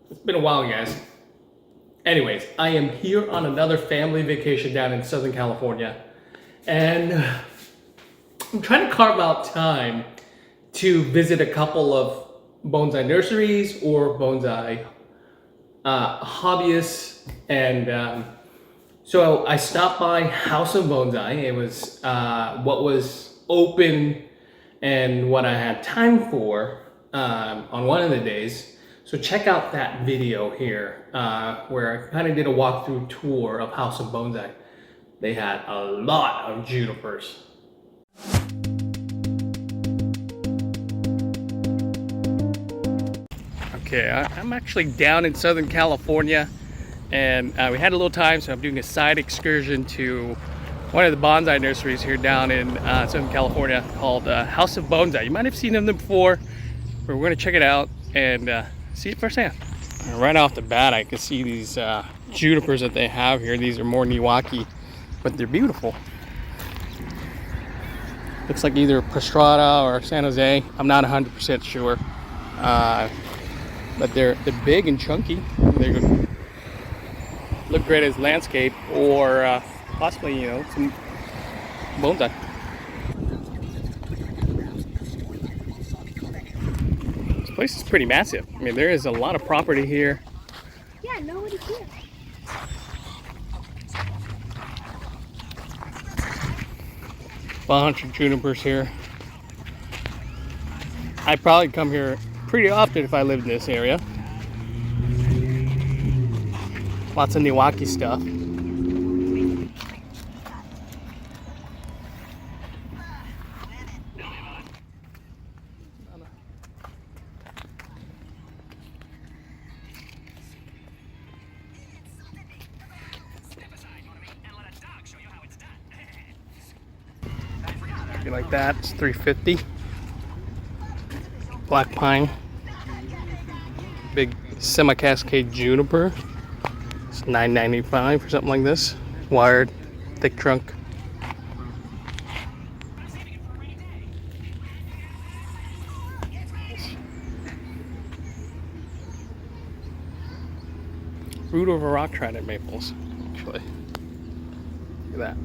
It's been a while, guys. Anyways, I am here on another family vacation down in Southern California, and I'm trying to carve out time to visit a couple of bonsai nurseries or bonsai hobbyists, and so I stopped by House of Bonsai. It was what was open and what I had time for on one of the days. So check out that video here where I kind of did a walkthrough tour of House of Bonsai. They had a lot of junipers. Okay, I'm actually down in Southern California, and we had a little time, so I'm doing a side excursion to one of the bonsai nurseries here down in Southern California called House of Bonsai. You might have seen them before, but we're going to check it out and see it firsthand. Right off the bat, I can see these junipers that they have here. These are more Niwaki, but they're beautiful. Looks like either Pastrana or San Jose. I'm not 100% sure. But they're big and chunky. They look great as landscape or possibly, you know, some bonsai. This place is pretty massive. I mean, there is a lot of property here. Yeah, nobody's here. Bunch of junipers here. I'd probably come here pretty often if I lived in this area. Lots of Niwaki stuff. Like that, it's $350. Black pine, big semi-cascade juniper. It's $9.95 for something like this. Wired, thick trunk. Root over rock trident maples, actually. Look at that.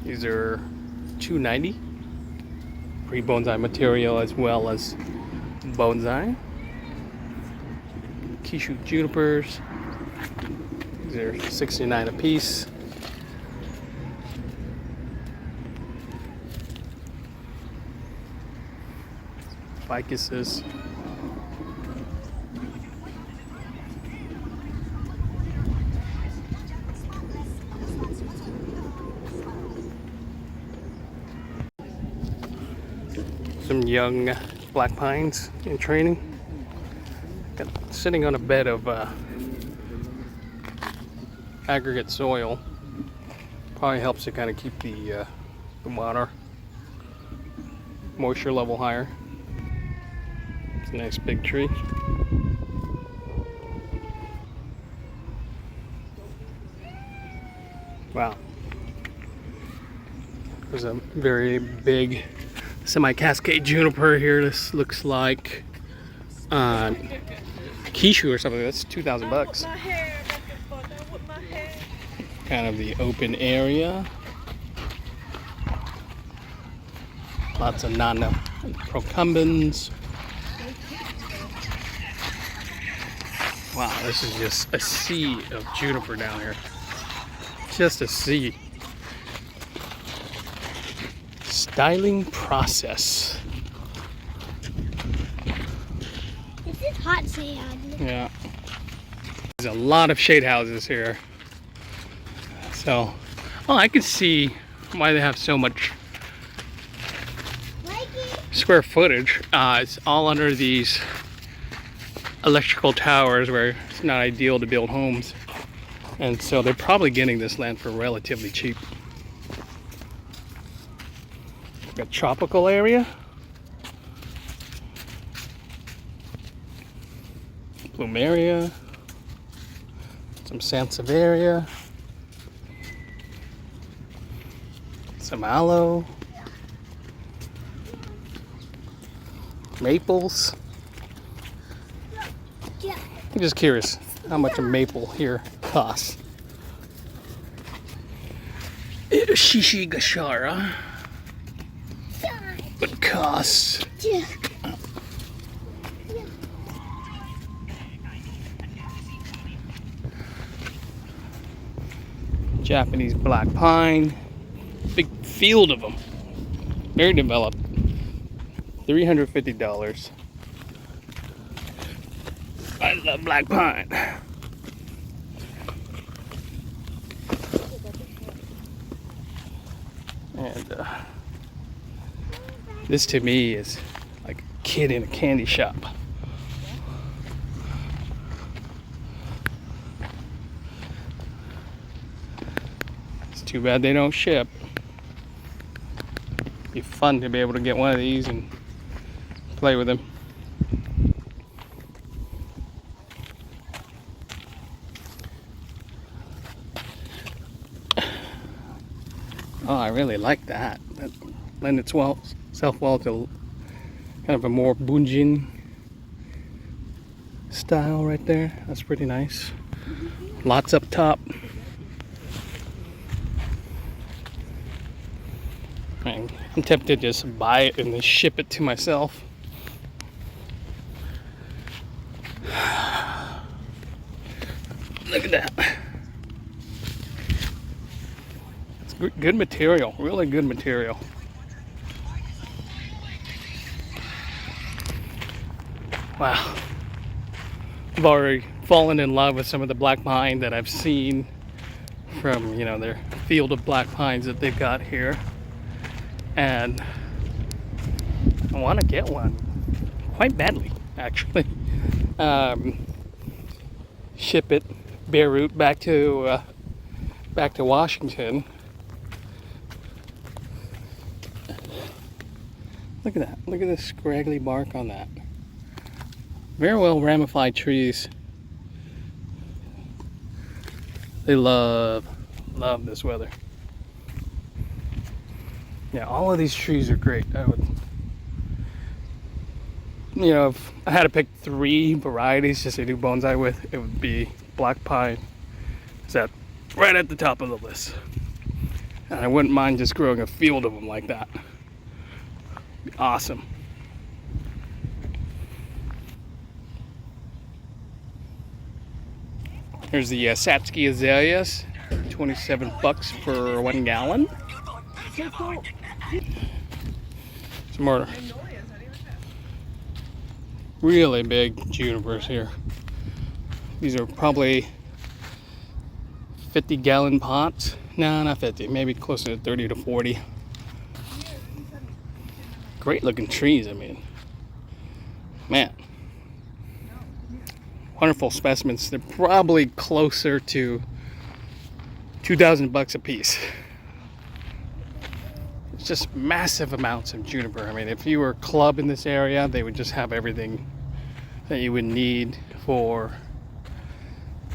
These are $2.90. Free bonsai material as well as bonsai. Kishu junipers. These are $69 a piece. Ficuses. Some young black pines in training. Sitting on a bed of aggregate soil. Probably helps to kind of keep the water moisture level higher. It's a nice big tree. Wow. There's a very big semi-cascade juniper here. This looks like Kishu or something. That's $2,000. Kind of the open area. Lots of non-procumbens. Wow, this is just a sea of juniper down here. Just a sea. Styling process. This is hot sand. Yeah. There's a lot of shade houses here. So, oh, I can see why they have so much square footage. It's all under these electrical towers where it's not ideal to build homes. And so they're probably getting this land for relatively cheap. Got tropical area. Plumeria. Some Sansevieria. Some aloe. Maples. Yeah. I'm just curious how much a maple here costs. Shishigashara. It costs. Yeah. Japanese black pine. Big field of them. Very developed. $350. I love black pine. And this to me is like a kid in a candy shop. It's too bad they don't ship. Be fun to be able to get one of these and play with them. Oh, I really like that. That lends itself well to kind of a more bunjin style right there. That's pretty nice. Lots up top. I'm tempted to just buy it and then ship it to myself. Look at that. It's good material, really good material. Wow. I've already fallen in love with some of the black pine that I've seen from, you know, their field of black pines that they've got here. And I want to get one quite badly, actually. Ship it bare root back to Washington. Look at that. Look at the scraggly bark on that. Very well ramified trees. They love this weather. Yeah, all of these trees are great. I would, you know, if I had to pick 3 varieties just to do bonsai with, it would be black pine. Is that right at the top of the list? And I wouldn't mind just growing a field of them like that. Be awesome. Here's the Satsuki azaleas, $27 for 1 gallon. Some more really big junipers here. These are probably 50-gallon pots. No, not 50, maybe closer to 30 to 40. Great looking trees, I mean. Man. Wonderful specimens. They're probably closer to $2,000 a piece. It's just massive amounts of juniper. I mean, if you were a club in this area, they would just have everything that you would need for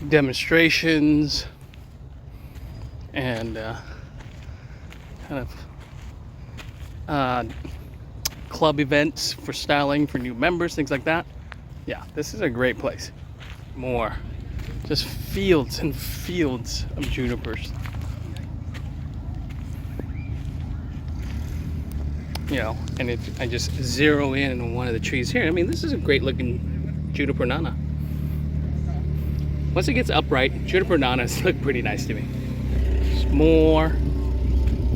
demonstrations and kind of club events for styling for new members, things like that. Yeah, this is a great place. More. Just fields and fields of junipers. You know, and if I just zero in on one of the trees here, I mean, this is a great looking juniper nana. Once it gets upright, juniper nanas look pretty nice to me. Just more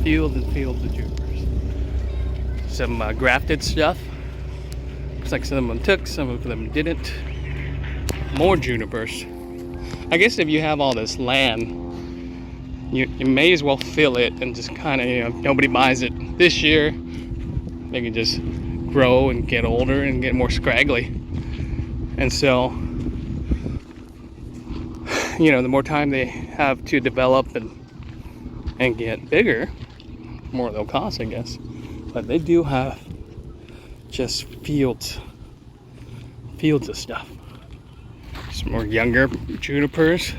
fields and fields of junipers. Some grafted stuff. Looks like some of them took, some of them didn't. More junipers. I guess if you have all this land, you may as well fill it and just kind of, you know, if nobody buys it this year, they can just grow and get older and get more scraggly. And so, you know, the more time they have to develop and get bigger, the more they'll cost, I guess. But they do have just fields of stuff. Some more younger junipers.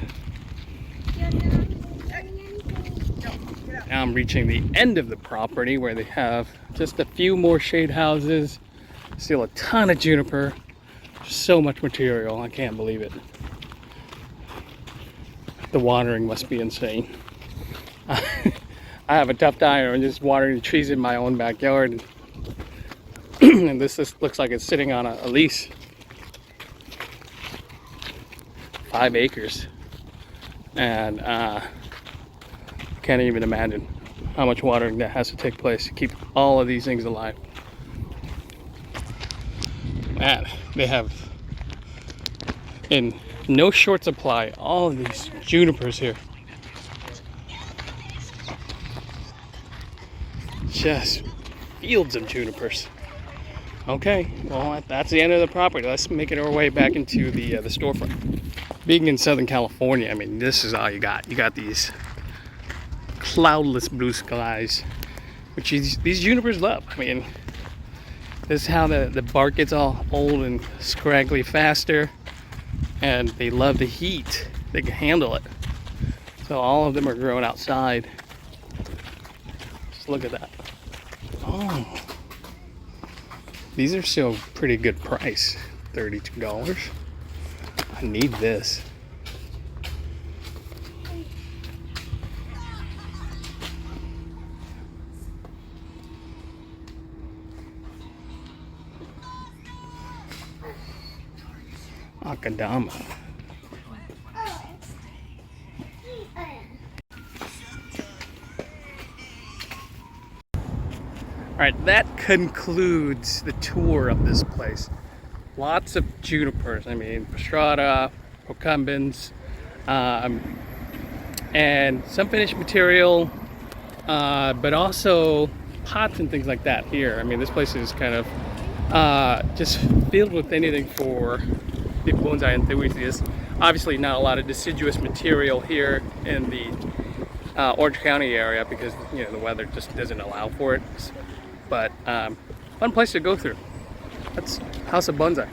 Now I'm reaching the end of the property where they have just a few more shade houses. Still a ton of juniper. So much material, I can't believe it. The watering must be insane. I have a tough time just watering the trees in my own backyard. And this looks like it's sitting on a lease. 5 acres. And can't even imagine how much watering that has to take place to keep all of these things alive. Man, they have in no short supply all of these junipers here. Just fields of junipers. Okay, well that's the end of the property. Let's make it our way back into the storefront. Being in Southern California, I mean, this is all you got. You got these cloudless blue skies, which these junipers love. I mean, this is how the bark gets all old and scraggly faster, and they love the heat. They can handle it. So all of them are growing outside. Just look at that. Oh, these are still pretty good price. $32. I need this. Akadama. All right, that concludes the tour of this place. Lots of junipers. I mean, prostrata, procumbens, and some finished material, but also pots and things like that here. I mean, this place is kind of just filled with anything for the bonsai enthusiasts. Obviously, not a lot of deciduous material here in the Orange County area because the weather just doesn't allow for it. But fun place to go through. That's House of Bonsai.